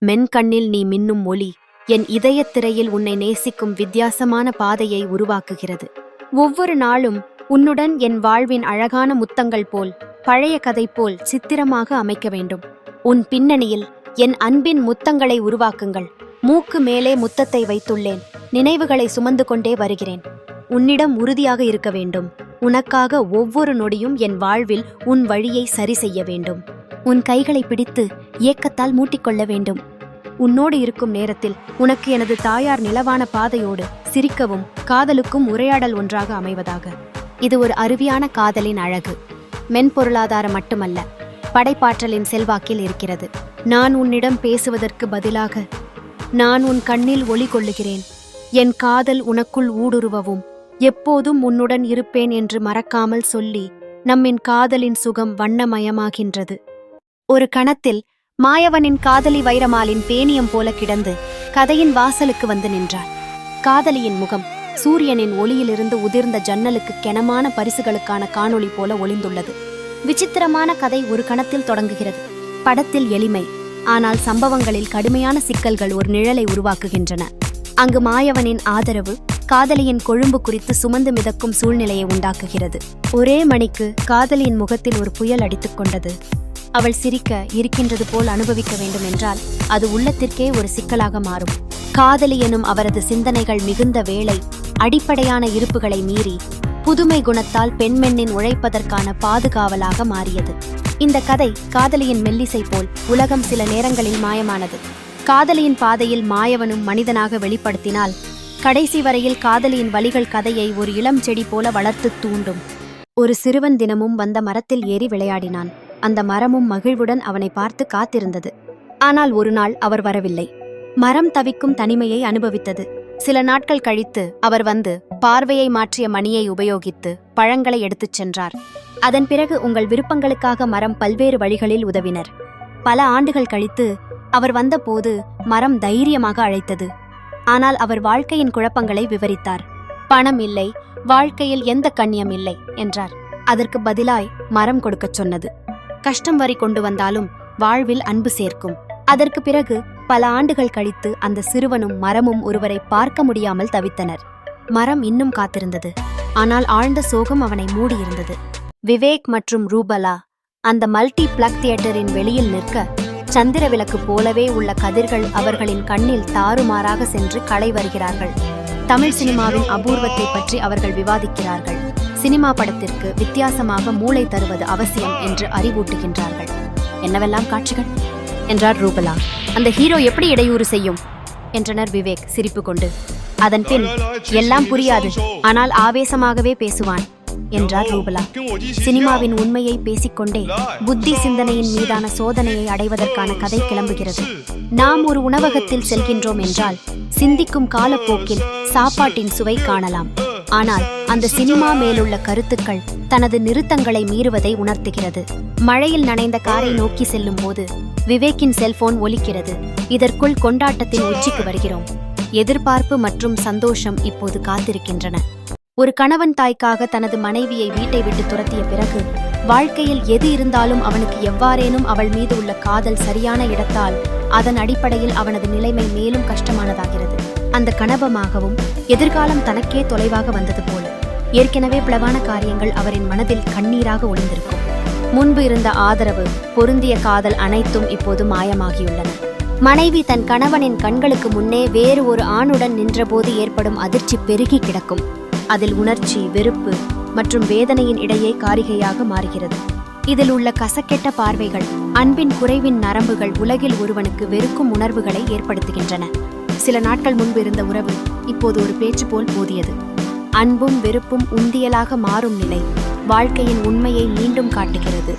மென்கண்ணில் நீ மின்னும் ஒளி என் இதயத் திரையில் உன்னை நேசிக்கும் வித்தியாசமான பாதையை உருவாக்குகிறது. ஒவ்வொரு நாளும் உன்னுடன் என் வாழ்வின் அழகான முத்தங்கள் போல், பழைய கதை போல் சித்திரமாக அமைக்க வேண்டும். உன் பின்னணியில் என் அன்பின் முத்தங்களை உருவாக்குங்கள். மூக்கு மேலே முத்தத்தை வைத்துள்ளேன். நினைவுகளை சுமந்து கொண்டே வருகிறேன். உன்னிடம் உறுதியாக இருக்க வேண்டும். உனக்காக ஒவ்வொரு நொடியும் என் வாழ்வில் உன் வழியை சரி செய்ய வேண்டும். உன் கைகளை பிடித்து ஏக்கத்தால் மூட்டிக்கொள்ள வேண்டும். உன்னோடு இருக்கும் நேரத்தில் உனக்கு எனது தாயார் நிலவான பாதையோடு சிரிக்கவும் காதலுக்கும் உரையாடல் ஒன்றாக அமைவதாக. இது ஒரு அருவியான காதலின் அழகு. மென்பொருளாதாரம் மட்டுமல்ல, படைப்பாற்றலின் செல்வாக்கில் இருக்கிறது. நான் உன்னிடம் பேசுவதற்கு பதிலாக நான் உன் கண்ணில் ஒளி கொள்ளுகிறேன். என் காதல் உனக்குள் ஊடுருவவும் எப்போதும் உன்னுடன் இருப்பேன் என்று மறக்காமல் சொல்லி நம்மின் காதலின் சுகம் வண்ணமயமாகின்றது. ஒரு கணத்தில் மாயவனின் காதலி வைரமாலின் பேனியம் போல கிடந்து கதையின் வாசலுக்கு வந்து நின்றாள். காதலியின் முகம் சூரியனின் ஒளியிலிருந்து உதிர்ந்த ஜன்னலுக்கு கெனமான பரிசுகளுக்கான காணொளி போல ஒளிந்துள்ளது. விசித்திரமான கதை ஒரு கணத்தில் தொடங்குகிறது. படத்தில் எளிமை, ஆனால் சம்பவங்களில் கடுமையான சிக்கல்கள் ஒரு நிழலை உருவாக்குகின்றன. அங்கு மாயவனின் ஆதரவு காதலியின் கொழும்பு குறித்து சுமந்து மிதக்கும் சூழ்நிலையை உண்டாக்குகிறது. ஒரே மணிக்கு காதலியின் முகத்தில் ஒரு புயல் அடித்துக் கொண்டது. அவள் சிரிக்க இருக்கின்றது போல் அனுபவிக்க வேண்டும் என்றால் அது உள்ளத்திற்கே ஒரு சிக்கலாக மாறும். காதலி எனும் அவரது சிந்தனைகள் மிகுந்த வேளை அடிப்படையான இருப்புகளை மீறி புதுமை குணத்தால் பெண்மென்னின் உழைப்பதற்கான பாதுகாவலாக மாறியது. இந்த கதை காதலியின் மெல்லிசை போல் உலகம் சில நேரங்களில் மாயமானது. காதலியின் பாதையில் மாயவனும் மனிதனாக வெளிப்படுத்தினால் கடைசி வரையில் காதலியின் வலிகள் கதையை ஒரு இளம் செடி போல வளர்த்து தூண்டும். ஒரு சிறுவன் தினமும் வந்த மரத்தில் ஏறி விளையாடினான். அந்த மரமும் மகிழ்வுடன் அவனை பார்த்து காத்திருந்தது. ஆனால் ஒரு நாள் அவர் வரவில்லை. மரம் தவிக்கும் தனிமையை அனுபவித்தது. சில நாட்கள் கழித்து அவர் வந்து பார்வையை மாற்றிய மணியை உபயோகித்து பழங்களை எடுத்துச் சென்றார். அதன் பிறகு உங்கள் விருப்பங்களுக்காக மரம் பல்வேறு வழிகளில் உதவினர். பல ஆண்டுகள் கழித்து அவர் வந்தபோது மரம் தைரியமாக அழைத்தது. ஆனால் அவர் வாழ்க்கையின் குழப்பங்களை விவரித்தார். பணம் இல்லை, வாழ்க்கையில் எந்த கண்ணியம் இல்லை என்றார். அதற்கு பதிலாய் மரம் கொடுக்கச் சொன்னது. கஷ்டம் வரி கொண்டு வந்தாலும் வாழ்வில் அன்பு சேர்க்கும். அதற்கு பிறகு பல ஆண்டுகள் கழித்து அந்த சிறுவனும் மரமும் ஒருவரை பார்க்க முடியாமல் தவித்தனர். மரம் இன்னும் காத்திருந்தது. ஆனால் ஆழ்ந்த சோகம் அவனை மூடியிருந்தது. விவேக் மற்றும் ரூபலா அந்த மல்டி பிளக் தியேட்டரின் வெளியில் நிற்க, சந்திர விளக்கு போலவே உள்ள கதிர்கள் அவர்களின் கண்ணில் தாறுமாறாக சென்று களை வருகிறார்கள். தமிழ் சினிமாவின் அபூர்வத்தை பற்றி அவர்கள் விவாதிக்கிறார்கள். சினிமா படத்திற்கு வித்தியாசமாக மூளை தருவது அவசியம் என்று அறிவூட்டுகின்றார்கள். என்னவெல்லாம் காட்சிகள் என்றார் ரூபலா. அந்த ஹீரோ எப்படி இடையூறு செய்யும் என்றனர் விவேக் சிரிப்பு கொண்டு. அதன் பின் எல்லாம் புரியாது, ஆனால் ஆவேசமாகவே பேசுவான் என்றார் ரூபலா. சினிமாவின் உண்மையை பேசிக்கொண்டே புத்தி சிந்தனையின் மீதான சோதனையை அடைவதற்கான கதை கிளம்புகிறது. நாம் ஒரு உணவகத்தில் செல்கின்றோம் என்றால் சிந்திக்கும் காலப்போக்கில் சாப்பாட்டின் சுவை காணலாம். ஆனால் அந்த சினிமா மேலுள்ள கருத்துக்கள் தனது நிறுத்தங்களை மீறுவதை உணர்த்துகிறது. மழையில் நனைந்த காரை நோக்கி செல்லும் போது விவேக்கின் செல்போன் ஒலிக்கிறது. இதற்குள் கொண்டாட்டத்தின் உச்சிக்கு வருகிறோம். எதிர்பார்ப்பு மற்றும் சந்தோஷம் இப்போது காத்திருக்கின்றன. ஒரு கணவன் தாய்க்காக தனது மனைவியை வீட்டை விட்டு துரத்திய பிறகு வாழ்க்கையில் எது இருந்தாலும் அவனுக்கு எவ்வாறேனும் அவள் மீது உள்ள காதல் சரியான இடத்தால் அதன் அடிப்படையில் அவனது நிலைமை மேலும் கஷ்டமானதாகிறது. அந்த கனவமாகவும் எதிர்காலம் தனக்கே தொலைவாக வந்தது போல ஏற்கனவே பிளவான காரியங்கள் அவரின் மனதில் கண்ணீராக ஒளிந்திருக்கும். முன்பு இருந்த ஆதரவு, பொருந்திய காதல் அனைத்தும் இப்போது மாயமாகியுள்ளன. மனைவி தன் கணவனின் கண்களுக்கு முன்னே வேறு ஒரு ஆணுடன் நின்றபோது ஏற்படும் அதிர்ச்சி பெருகி கிடக்கும். அதில் உணர்ச்சி, வெறுப்பு மற்றும் வேதனையின் இடையே காரிகையாக மாறுகிறது. இதில் உள்ள கசக்கெட்ட பார்வைகள், அன்பின் குறைவின் நரம்புகள் உலகில் ஒருவனுக்கு வெறுக்கும் உணர்வுகளை ஏற்படுத்துகின்றன. சில நாட்கள் முன்பு இருந்த உறவு இப்போது ஒரு பேச்சு போல் போதியது. அன்பும் வெறுப்பும் உந்தியலாக மாறும் நிலை வாழ்க்கையின் உண்மையை மீண்டும் காட்டுகிறது.